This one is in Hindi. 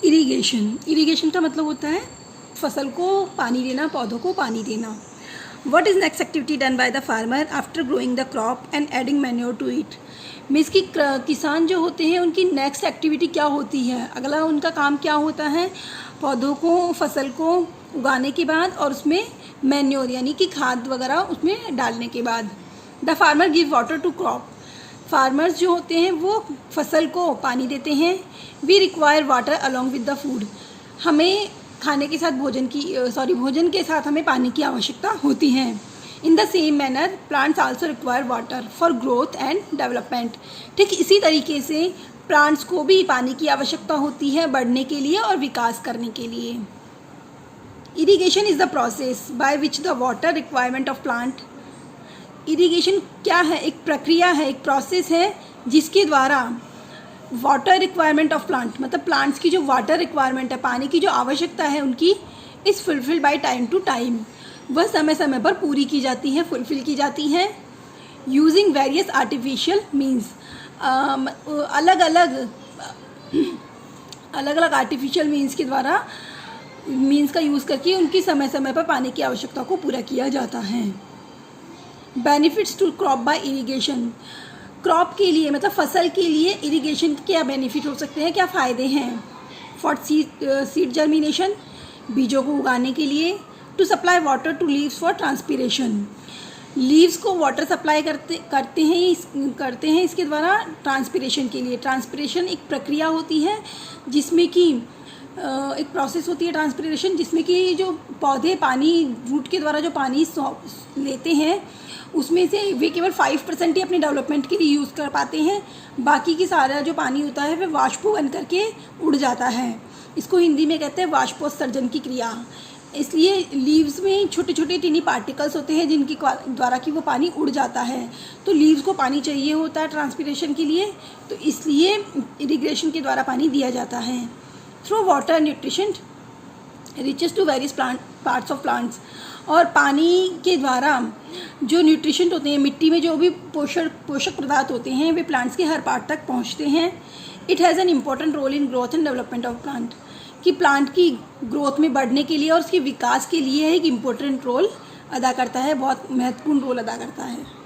इरीगेशन का मतलब होता है फसल को पानी देना, पौधों को पानी देना। What is next activity done by the farmer after growing the crop and adding manure to it? Means कि किसान जो होते हैं उनकी नेक्स्ट एक्टिविटी क्या होती है, अगला उनका काम क्या होता है, पौधों को, फसल को उगाने के बाद और उसमें मैन्योर यानी कि खाद वगैरह उसमें डालने के बाद। The farmer give water to crop, farmers जो होते हैं वो फसल को पानी देते हैं। We require water along with the food, हमें खाने के साथ भोजन के साथ हमें पानी की आवश्यकता होती है। In the same manner plants also require water for growth and development, ठीक इसी तरीके से प्लांट्स को भी पानी की आवश्यकता होती है बढ़ने के लिए और विकास करने के लिए। Irrigation is the process by which the water requirement of plant, irrigation क्या है, एक प्रक्रिया है, एक प्रोसेस है जिसके द्वारा वाटर रिक्वायरमेंट ऑफ प्लांट मतलब प्लांट्स की जो वाटर रिक्वायरमेंट है, पानी की जो आवश्यकता है उनकी, is fulfilled by time to time, वह समय समय पर पूरी की जाती है, फुलफिल की जाती है। यूजिंग वेरियस आर्टिफिशियल मीन्स, अलग अलग आर्टिफिशियल मीन्स के द्वारा मीन्स का यूज़ करके उनकी समय समय पर पानी की आवश्यकता को पूरा किया जाता है। Benefits to crop by irrigation, crop के लिए मतलब फसल के लिए इरिगेशन के क्या बेनिफिट हो सकते हैं, क्या फ़ायदे हैं। फॉर सीड जर्मिनेशन, बीजों को उगाने के लिए। To supply water to leaves for transpiration, leaves को वाटर सप्लाई करते हैं इसके द्वारा ट्रांसपीरेशन के लिए। ट्रांसपीरेशन एक प्रक्रिया होती है जिसमें कि एक प्रोसेस होती है ट्रांसपीरेशन, जिसमें कि जो पौधे पानी रूट के द्वारा जो पानी लेते हैं उसमें से वे केवल 5% ही अपने डेवलपमेंट के लिए यूज़ कर पाते हैं, बाकी की सारा जो पानी होता है वह वाष्प बन करके उड़ जाता है। इसको हिंदी में कहते हैं वाष्पोत्सर्जन की क्रिया। इसलिए लीव्स में छोटे छोटे टिनी पार्टिकल्स होते हैं जिनकी द्वारा कि वो पानी उड़ जाता है, तो लीव्स को पानी चाहिए होता है ट्रांसपीरेशन के लिए, तो इसलिए इरिगेशन के द्वारा पानी दिया जाता है। Through water nutrition reaches to various parts of plants, और पानी के द्वारा जो न्यूट्रिशन होते हैं, मिट्टी में जो भी पोषक पदार्थ होते हैं वे प्लांट्स के हर पार्ट तक पहुंचते हैं। It has an important role in growth and development of plant, कि प्लांट की ग्रोथ में बढ़ने के लिए और उसके विकास के लिए एक इम्पोर्टेंट रोल अदा करता है, बहुत महत्वपूर्ण रोल अदा करता है।